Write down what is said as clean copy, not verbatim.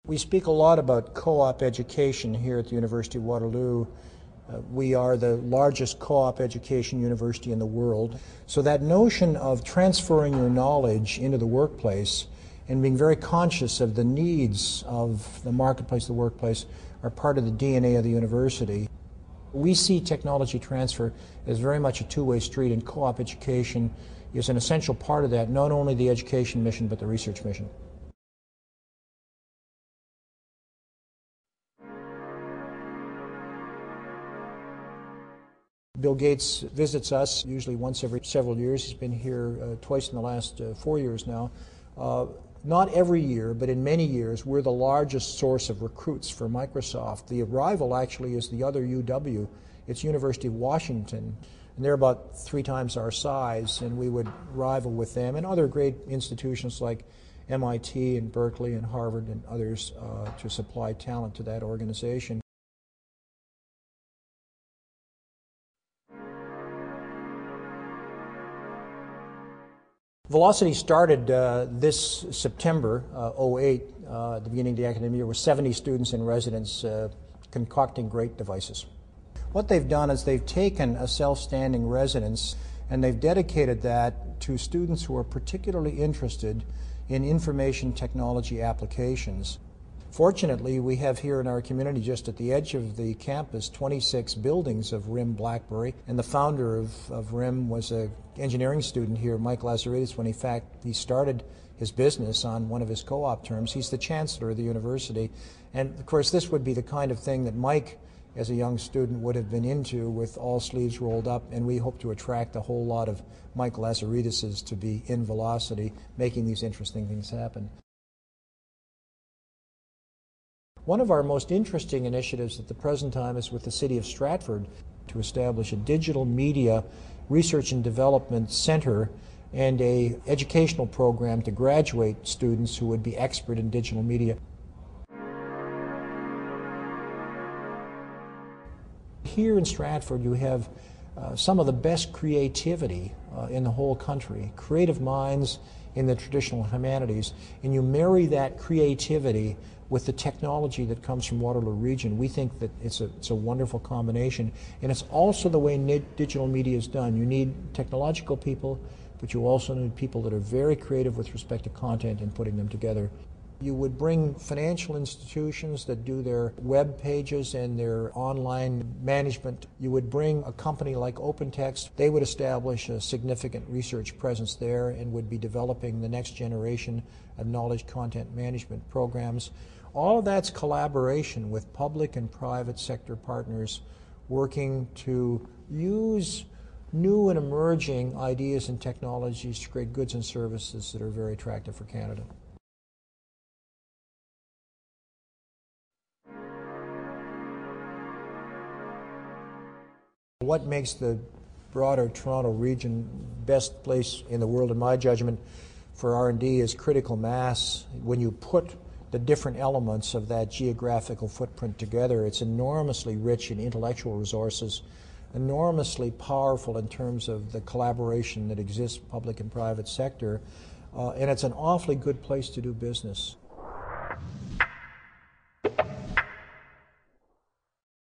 We speak a lot about co-op education here at the University of Waterloo. We are the largest co-op education university in the world. So that notion of transferring your knowledge into the workplace and being very conscious of the needs of the marketplace, the workplace, are part of the DNA of the university. We see technology transfer as very much a two-way street, and co-op education is an essential part of that, not only the education mission but the research mission. Bill Gates visits us usually once every several years. He's been here twice in the last 4 years now. Not every year, but in many years, we're the largest source of recruits for Microsoft. The rival actually is the other UW. It's University of Washington, and they're about 3 times our size, and we would rival with them and other great institutions like MIT and Berkeley and Harvard and others to supply talent to that organization. Velocity started this September, 08, at the beginning of the academic year, with 70 students in residence concocting great devices. What they've done is they've taken a self-standing residence and they've dedicated that to students who are particularly interested in information technology applications. Fortunately, we have here in our community, just at the edge of the campus, 26 buildings of RIM Blackberry, and the founder of RIM was an engineering student here, Mike Lazaridis, when in fact he started his business on one of his co-op terms. He's the chancellor of the university, and of course this would be the kind of thing that Mike, as a young student, would have been into with all sleeves rolled up, and we hope to attract a whole lot of Mike Lazaridises to be in Velocity, making these interesting things happen. One of our most interesting initiatives at the present time is with the City of Stratford to establish a digital media research and development center and an educational program to graduate students who would be expert in digital media. Here in Stratford you have some of the best creativity in the whole country, creative minds in the traditional humanities, and you marry that creativity with the technology that comes from Waterloo region. We think that it's a wonderful combination, and it's also the way digital media is done. You need technological people, but you also need people that are very creative with respect to content and putting them together. You would bring financial institutions that do their web pages and their online management. You would bring a company like OpenText. They would establish a significant research presence there and would be developing the next generation of knowledge content management programs. All of that's collaboration with public and private sector partners working to use new and emerging ideas and technologies to create goods and services that are very attractive for Canada. What makes the broader Toronto region best place in the world, in my judgment, for R&D is critical mass. When you put the different elements of that geographical footprint together, it's enormously rich in intellectual resources, enormously powerful in terms of the collaboration that exists public and private sector, and it's an awfully good place to do business.